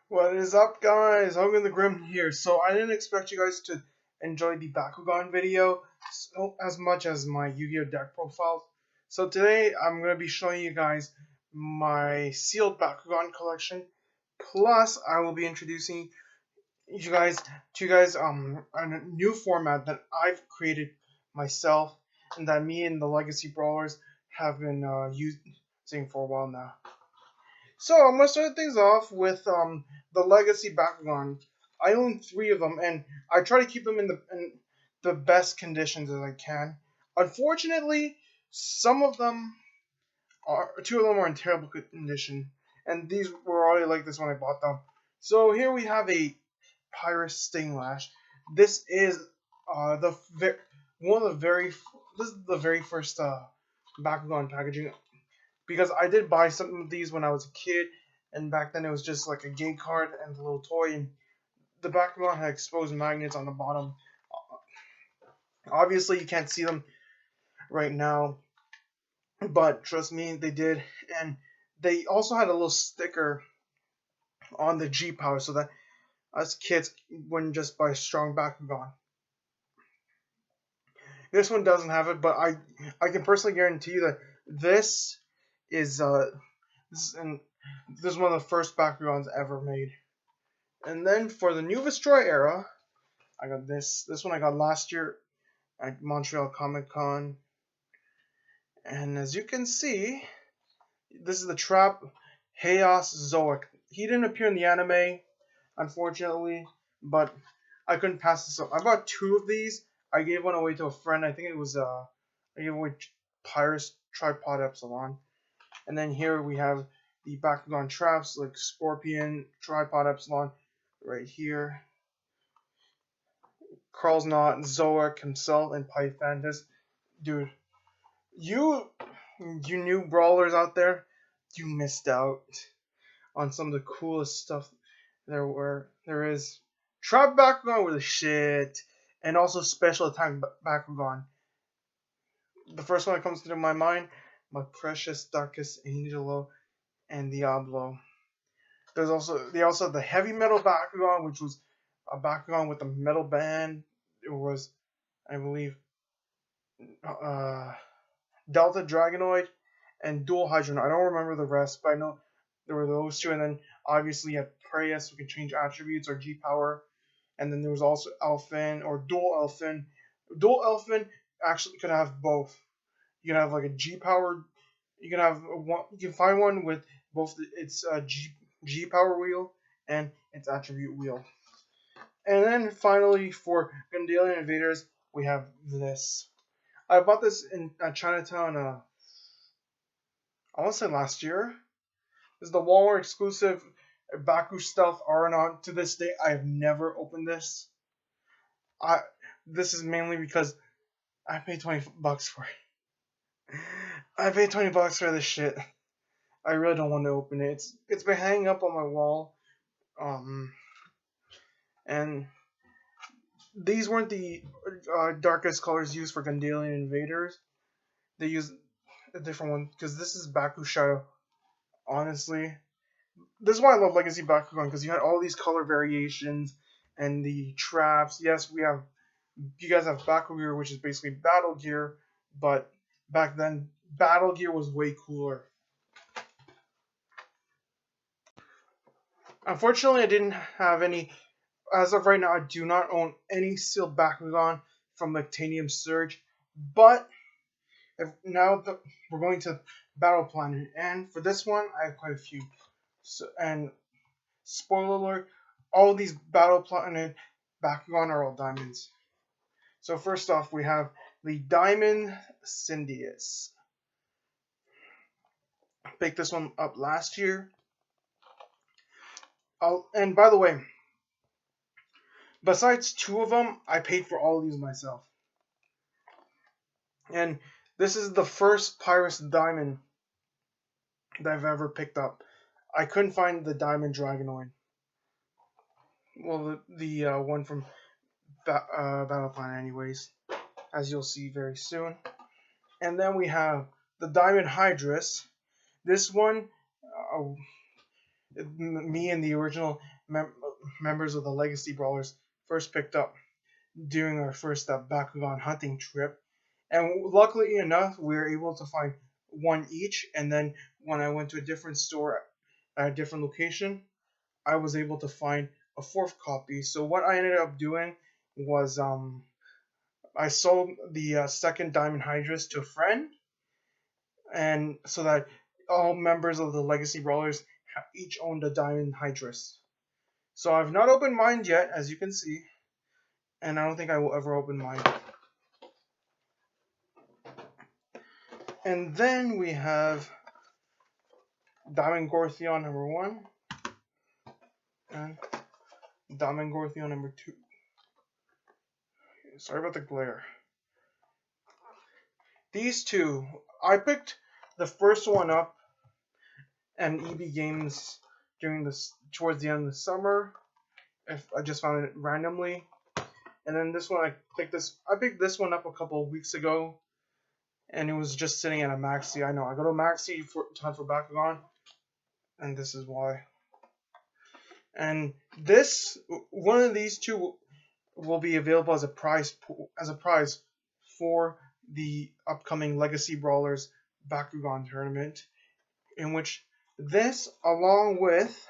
What is up, guys? Hogan the Grim here. So I didn't expect you guys to enjoy the Bakugan video as much as my Yu-Gi-Oh deck profile. So today I'm going to be showing you guys my sealed Bakugan collection. Plus, I will be introducing you guys a new format that I've created myself and that me and the Legacy Brawlers have been using for a while now. So I'm gonna start things off with the Legacy Bakugan. I own three of them, and I try to keep them in the best conditions as I can. Unfortunately, two of them are in terrible condition, and these were already like this when I bought them. So here we have a Pyrus Stinglash. This is the one of the very this is the very first Bakugan packaging, because I did buy some of these when I was a kid, and back then it was just like a game card and a little toy, and the background had exposed magnets on the bottom. Obviously, you can't see them right now, but trust me, they did, and they also had a little sticker on the G power so that us kids wouldn't just buy strong Bakugan. This one doesn't have it, but I can personally guarantee you that this is this is, this is one of the first Bakugans ever made. And then for the New Destroy era, I got this. This one I got last year at Montreal Comic Con. And as you can see, this is the Trap Chaos Zoic. He didn't appear in the anime, unfortunately, but I couldn't pass this up. I bought two of these. I gave one away to a friend. I think it was I gave away Pyrus Tripod Epsilon. And then here we have the Bakugan traps like Scorpion, Tripod Epsilon, right here. Carl's not Zoic himself and Python. Dude, you new brawlers out there, you missed out on some of the coolest stuff there is. Trap Bakugan were the shit, and also Special Attack Bakugan. The first one that comes to my mind, my precious Darkest Angelo and Diablo. They also had the Heavy Metal Bakugan, which was a Bakugan with a metal band. It was, I believe, Delta Dragonoid and Dual Hydron. I don't remember the rest, but I know there were those two. And then obviously you had Preyas, who can change attributes or G power. And then there was also Elfin or Dual Elfin. Dual Elfin actually could have both. You can have like a G power. You can have one. You can find one with both its G power wheel and its attribute wheel. And then finally for Gandalian Invaders, we have this. I bought this in Chinatown. I want to say last year. This is the Walmart exclusive Baku Stealth Aranon. To this day, I have never opened this. This is mainly because I paid $20 for it. I paid $20 for this shit. I really don't want to open it. It's been hanging up on my wall. And these weren't the darkest colors used for Gandalian Invaders. They used a different one because this is Baku Shadow. Honestly, this is why I love Legacy Bakugan, because you had all these color variations and the traps. Yes, you guys have Baku Gear, which is basically Battle Gear, but back then Battle Gear was way cooler. Unfortunately, I didn't have any. As of right now, I do not own any sealed Bakugan from Titanium Surge, but we're going to Battle Planet, and for this one, I have quite a few. So, and spoiler alert, all these Battle Planet Bakugan are all diamonds. So first off, we have the Diamond Syndius. Picked this one up last year. And by the way, besides two of them, I paid for all of these myself. And this is the first Pyrus Diamond that I've ever picked up. I couldn't find the Diamond Dragonoid. Well, the one from Battle Planet anyways, as you'll see very soon. And then we have the Diamond Hydrus. This one, me and the original members of the Legacy Brawlers first picked up during our first Bakugan hunting trip. And luckily enough, we were able to find one each. And then when I went to a different store at a different location, I was able to find a fourth copy. So what I ended up doing was I sold the second Diamond Hydras to a friend, and so that all members of the Legacy Brawlers each owned a Diamond Hydras. So I've not opened mine yet, as you can see, and I don't think I will ever open mine. And then we have Diamond Gortheon number 1 and Diamond Gortheon number 2. Sorry about the glare. These two, I picked the first one up and EB Games during this towards the end of the summer. If I just found it randomly, and then this one I picked this one up a couple of weeks ago, and it was just sitting at a Maxi. I know I go to Maxi for time for Bakugan, and this is why. And this one of these two will be available as a prize for the upcoming Legacy Brawlers Bakugan tournament, in which this, along with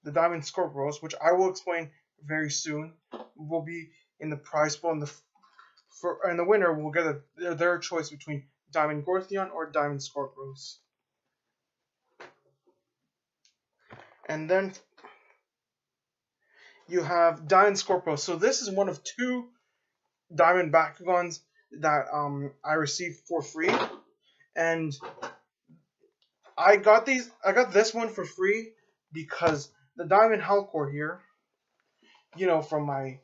the Diamond Scorpios, which I will explain very soon, will be in the prize pool, and the winner will get their choice between Diamond Gortheon or Diamond Scorpios. And then you have Diamond Scorpios. So this is one of 2 Diamond Bakugans that I received for free, and I got this one for free because the Diamond Hellcore here, from my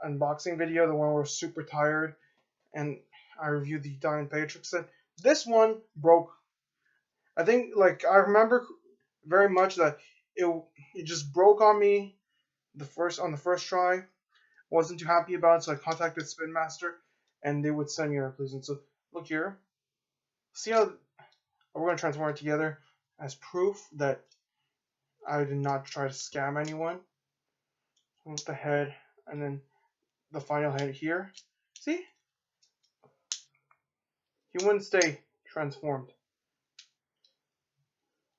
unboxing video, the one where I was super tired and I reviewed the Diamond Patrix set, this one broke. I think, I remember very much that it just broke on me on the first try. Wasn't too happy about it, so I contacted Spinmaster and they would send me a replacement. So look here. See how we're going to transform it together as proof that I did not try to scam anyone. With the head and then the final head here. See? He wouldn't stay transformed.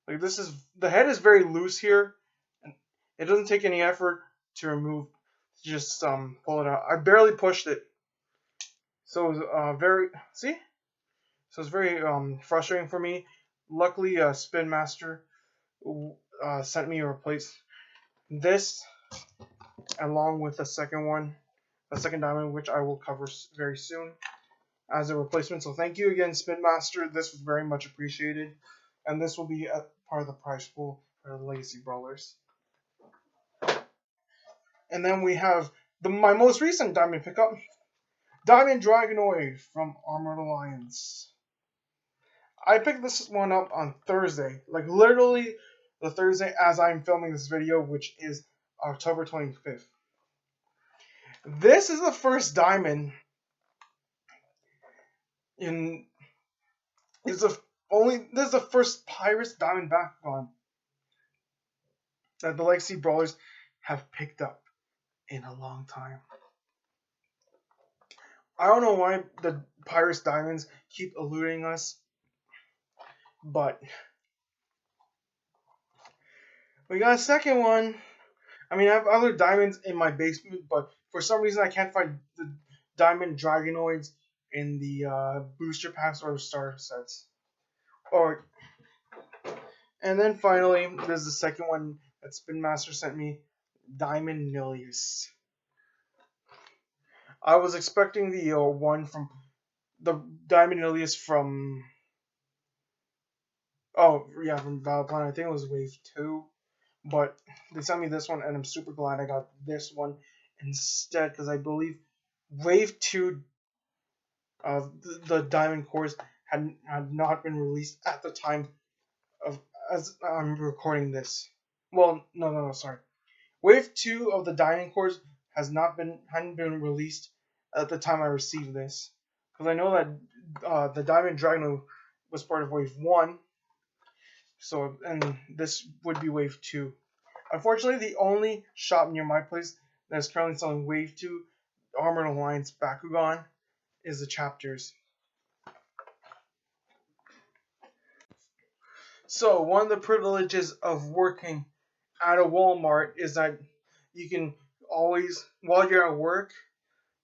The head is very loose here, and it doesn't take any effort to remove. Just pull it out. I barely pushed it, so it was So it's very frustrating for me. Luckily, Spinmaster sent me a replace this, along with a second diamond, which I will cover very soon as a replacement. So thank you again, Spinmaster. This was very much appreciated, and this will be a part of the prize pool for the Legacy Brawlers. And then we have my most recent diamond pickup, Diamond Dragonoid from Armored Alliance. I picked this one up on Thursday, literally the Thursday as I'm filming this video, which is October 25th. This is the first diamond this is the first Pirates Diamond Bakugan that the Legacy Brawlers have picked up in a long time. I don't know why the Pirates Diamonds keep eluding us, but we got a second one. I mean, I have other diamonds in my basement, but for some reason I can't find the Diamond Dragonoids in the booster packs or the starter sets. And then finally, there's the second one that Spinmaster sent me, Diamond Nilius. I was expecting the one from the Diamond Nilius from Battle Planet. I think it was Wave 2, but they sent me this one, and I'm super glad I got this one instead, because I believe Wave 2 of the Diamond Cores had not been released at the time as I'm recording this. Well, no, sorry. Wave 2 of the Diamond Cores hadn't been released at the time I received this, because I know that the Diamond Dragon was part of Wave 1. So, and this would be Wave 2. Unfortunately, the only shop near my place that is currently selling Wave 2 Armored Alliance Bakugan is the chapters. So, one of the privileges of working at a Walmart is that you can always, while you're at work,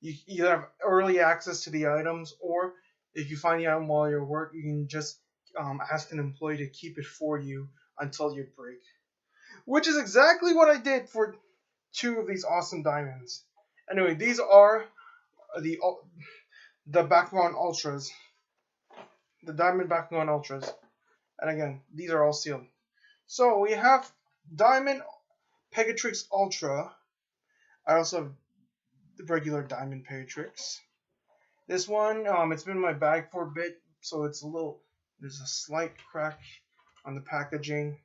you either have early access to the items, or if you find the item while you're at work, you can just ask an employee to keep it for you until your break. Which is exactly what I did for 2 of these awesome diamonds. Anyway, these are the Bakugan Ultras, the Diamond Bakugan Ultras, and again, these are all sealed. So we have Diamond Pegatrix Ultra. I also have the regular Diamond Pegatrix. This one, it's been in my bag for a bit, so it's a little. There's a slight crack on the packaging,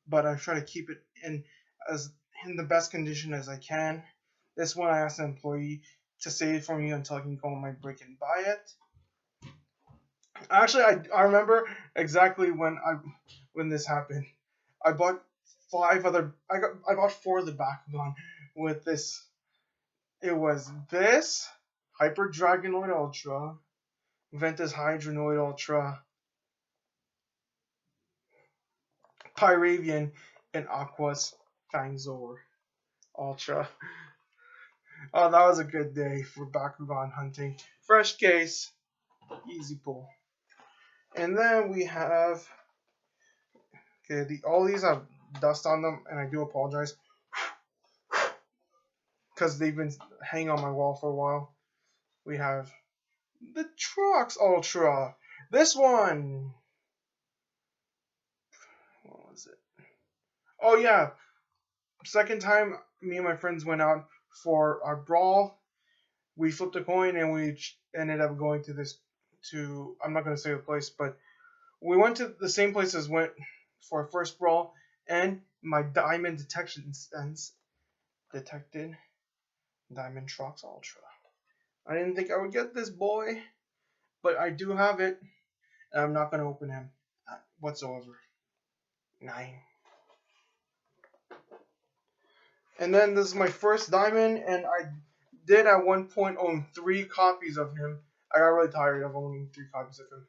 but I try to keep it in the best condition as I can. This one, I asked an employee to save it for me until I can go on my break and buy it. Actually, I remember exactly when this happened. I bought 5 other. I bought 4 of the Bakugan with this. It was this Hyper Dragonoid Ultra, Ventus Hydronoid Ultra, Pyravian, and Aqua's Fangzor Ultra. Oh, that was a good day for Bakugan hunting. Fresh case, easy pull. And then we have, okay, all these have dust on them, and I do apologize because they've been hanging on my wall for a while. We have the Trox Ultra. This one. What was it? Oh yeah, second time me and my friends went out for our brawl. We flipped a coin and we ended up going to this. I'm not gonna say the place, but we went to the same place as went for our first brawl, and my diamond detection sense detected Diamond Trox Ultra. I didn't think I would get this boy, but I do have it, and I'm not gonna open him whatsoever. 9. And then this is my first diamond, and I did at one point own 3 copies of him. I got really tired of owning 3 copies of him.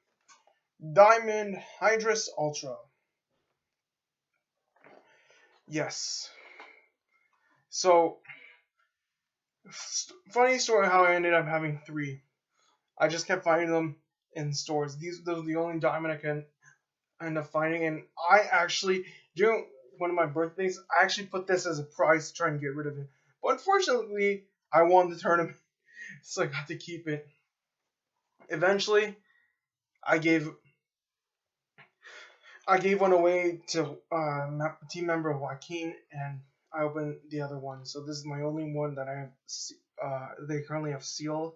Diamond Hydrus Ultra. Yes. So, funny story how I ended up having 3. I just kept finding them in stores. Those are the only diamond I can end up finding, and I actually, during one of my birthdays, I actually put this as a prize to try and get rid of it. But unfortunately, I won the tournament, so I got to keep it. Eventually, I gave one away to a team member Joaquin, and I opened the other one. So this is my only one that I have. They currently have sealed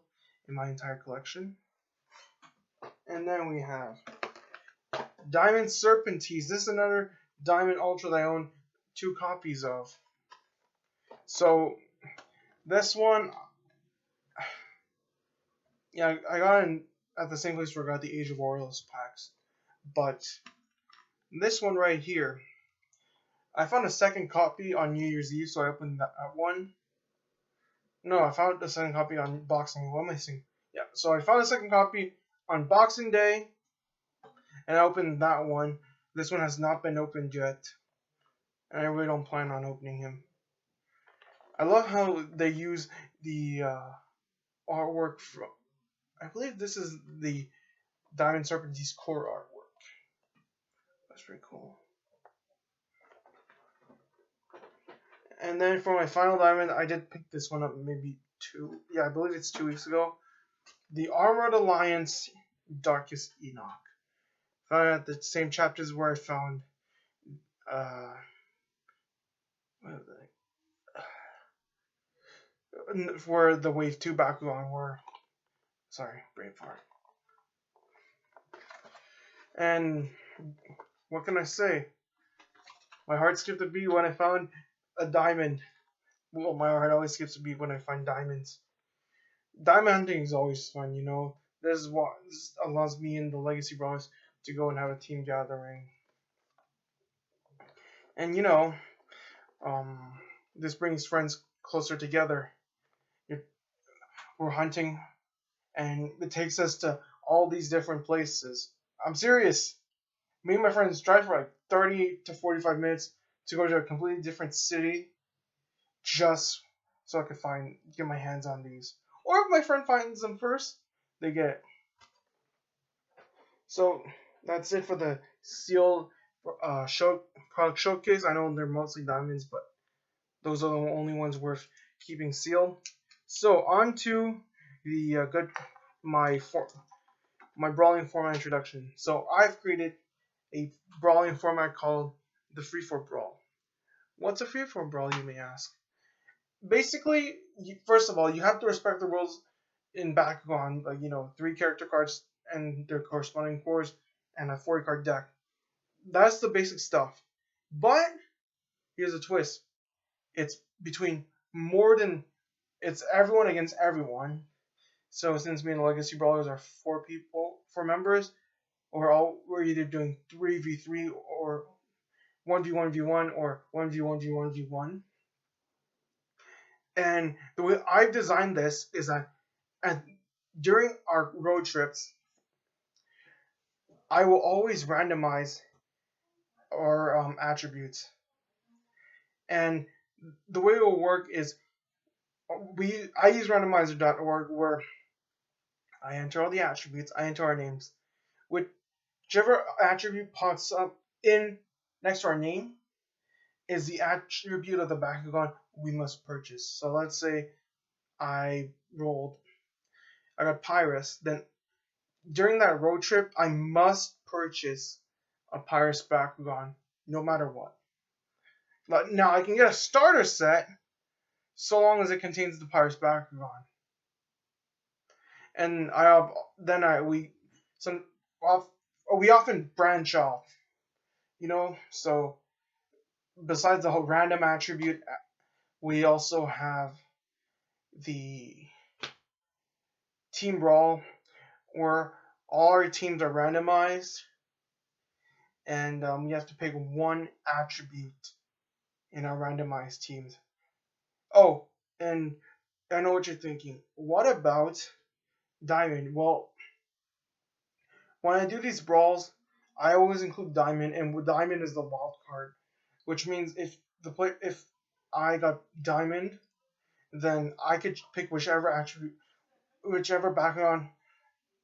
in my entire collection. And then we have Diamond Serpentines. This is another Diamond Ultra that I own 2 copies of. So this one, yeah, I got it at the same place where I got the Age of Warlords packs. But this one right here, I found a second copy on New Year's Eve, so I opened that one. No, I found the second copy on Boxing. What am I saying? Yeah, so I found a second copy on Boxing Day, and I opened that one. This one has not been opened yet, and I really don't plan on opening him. I love how they use the artwork from. I believe this is the Diamond Serpentines core artwork. That's pretty cool. And then for my final diamond, I did pick this one up maybe 2. Yeah, I believe it's 2 weeks ago. The Armored Alliance Darkest Enoch. Found at the same chapters where I found where the Wave 2 Bakugan were. Sorry, brain fart. And what can I say? My heart skipped a beat when I found a diamond. Well, my heart always skips a beat when I find diamonds. Diamond hunting is always fun, you know. This allows me and the Legacy Brawlers to go and have a team gathering. And you know, Um, this brings friends closer together. We're hunting, and it takes us to all these different places. I'm serious. Me and my friends drive for like 30 to 45 minutes to go to a completely different city just so I could get my hands on these. Or if my friend finds them first, they get it. So that's it for the sealed product showcase. I know they're mostly diamonds, but those are the only ones worth keeping sealed. So on to the my for, my brawling format introduction. So I've created a brawling format called the Free-For-Brawl. What's a Free-For-Brawl, you may ask? Basically, first of all, you have to respect the rules in Bakugan, like 3 character cards and their corresponding cores, and a 40 card deck. That's the basic stuff. But here's a twist: it's between more than it's everyone against everyone. So since me and the Legacy Brawlers are 4 members, we're either doing 3v3 or 1v1v1 or 1v1v1v1. And the way I've designed this is that during our road trips, I will always randomize our attributes. And the way it will work is I use randomizer.org where I enter all the attributes, I enter our names. Whichever attribute pops up in next to our name is the attribute of the Bakugan we must purchase. So let's say I got Pyrus, then during that road trip I must purchase a Pyrus Bakugan no matter what. Now I can get a starter set so long as it contains the Pyrus Bakugan. And we often branch off, so besides the whole random attribute, we also have the team brawl where all our teams are randomized, and we have to pick one attribute in our randomized teams. Oh, and I know what you're thinking. What about Diamond? Well, when I do these brawls, I always include Diamond, and Diamond is the wild card, which means if I got Diamond, then I could pick whichever background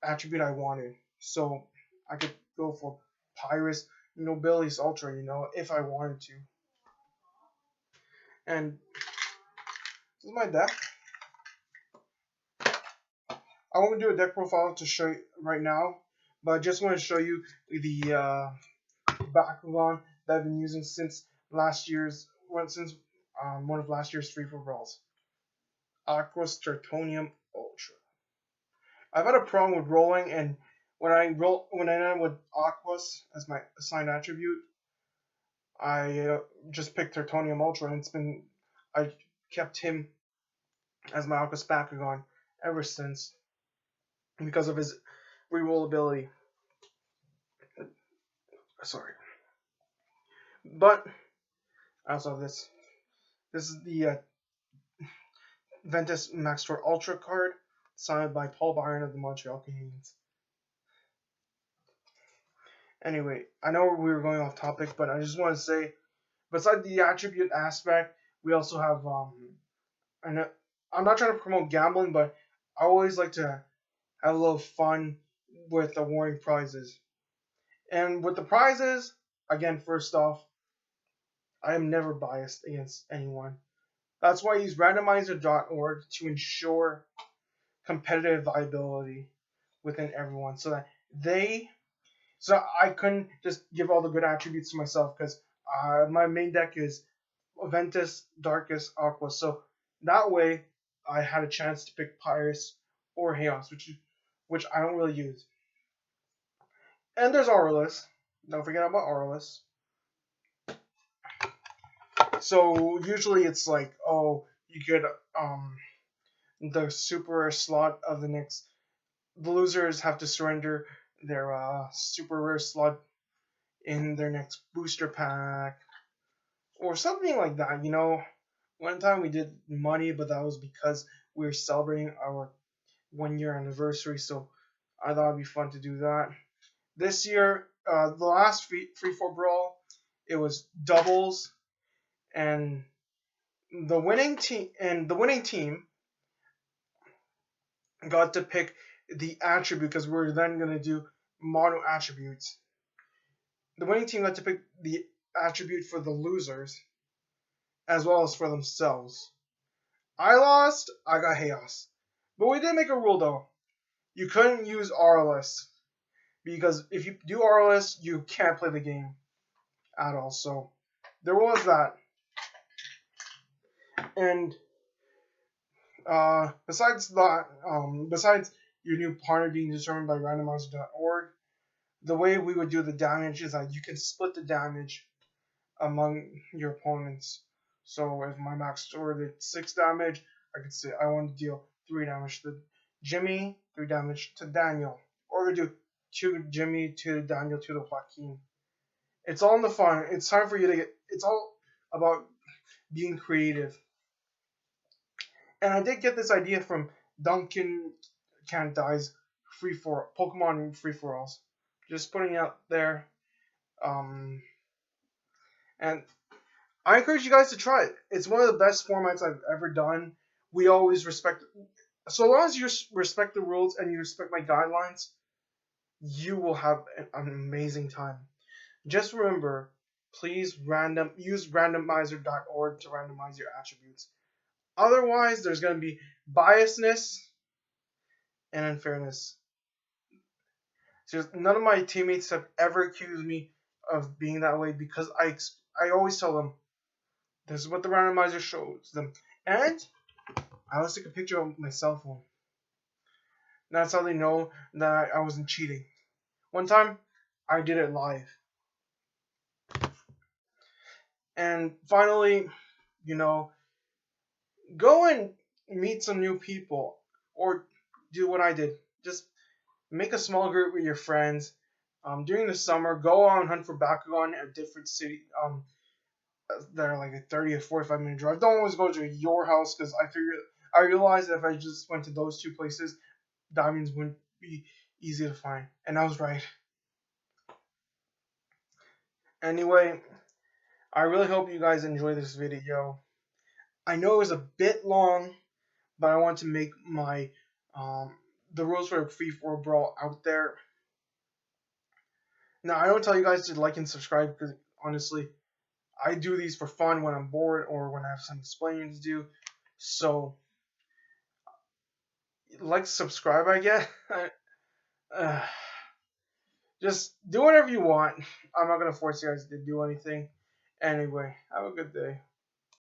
attribute I wanted. So I could go for Pyrus, Nobilis Ultra, if I wanted to. And this is my deck. I won't do a deck profile to show you right now, but I just want to show you the Bakugan that I've been using since one of last year's Free-For-Brawls. Aqua's Tertonium Ultra. I've had a problem with rolling, and when I end up with Aquas as my assigned attribute, I just picked Tertonium Ultra, and I kept him as my Aquas Bakugan ever since because of his reroll ability. Sorry, but I also have this. This is the Ventus Max Tour Ultra card, signed by Paul Byron of the Montreal Canadiens. Anyway, I know we were going off topic, but I just want to say, besides the attribute aspect, we also have and I'm not trying to promote gambling, but I always like to have a little fun with awarding prizes. And with the prizes, again, first off, I am never biased against anyone. That's why I use randomizer.org to ensure competitive viability within everyone, so I couldn't just give all the good attributes to myself because my main deck is Ventus, Darkus, Aqua. So that way I had a chance to pick Pyrus or Chaos, which I don't really use. And there's Aurelus. Don't forget about Aurelus. So usually it's like, you get the super slot of the next. The losers have to surrender their super rare slot in their next booster pack, or something like that. One time we did money, but that was because we were celebrating our 1 year anniversary. So I thought it'd be fun to do that. This year, the last Free-For-Brawl, it was doubles, and the winning team got to pick the attribute because we were then gonna do mono attributes. The winning team got to pick the attribute for the losers as well as for themselves. I lost, I got chaos. But we did make a rule though. You couldn't use RLS because if you do RLS, you can't play the game at all. So there was that. And besides your new partner being determined by randomizer.org, the way we would do the damage is that you can split the damage among your opponents. So if my max score did 6 damage, I could say I want to deal 3 damage to Jimmy, 3 damage to Daniel. Or we do 2 Jimmy, 2 Daniel, 2 to Joaquin. It's all in the fun. It's time for you to it's all about being creative. And I did get this idea from Duncan Can't Die's Pokemon Free-For-Alls. Just putting it out there. And I encourage you guys to try it. It's one of the best formats I've ever done. We always respect, so long as you respect the rules and you respect my guidelines, you will have an amazing time. Just remember, please use randomizer.org to randomize your attributes. Otherwise, there's going to be biasness and unfairness. So none of my teammates have ever accused me of being that way because I always tell them, this is what the randomizer shows them. And I always take a picture of my cell phone. That's how they know that I wasn't cheating. One time, I did it live. And finally, go and meet some new people. Or do what I did. Just make a small group with your friends. During the summer, go on hunt for Bakugan at different cities. That are like a 30 or 45-minute drive. Don't always go to your house because I realized that if I just went to those 2 places, diamonds wouldn't be easy to find. And I was right. Anyway, I really hope you guys enjoy this video. I know it was a bit long, but I want to make my the rules for Free-For-Brawl out there. Now, I don't tell you guys to like and subscribe because honestly, I do these for fun when I'm bored or when I have some explaining to do. So, like, subscribe, I guess. Just do whatever you want. I'm not going to force you guys to do anything. Anyway, have a good day.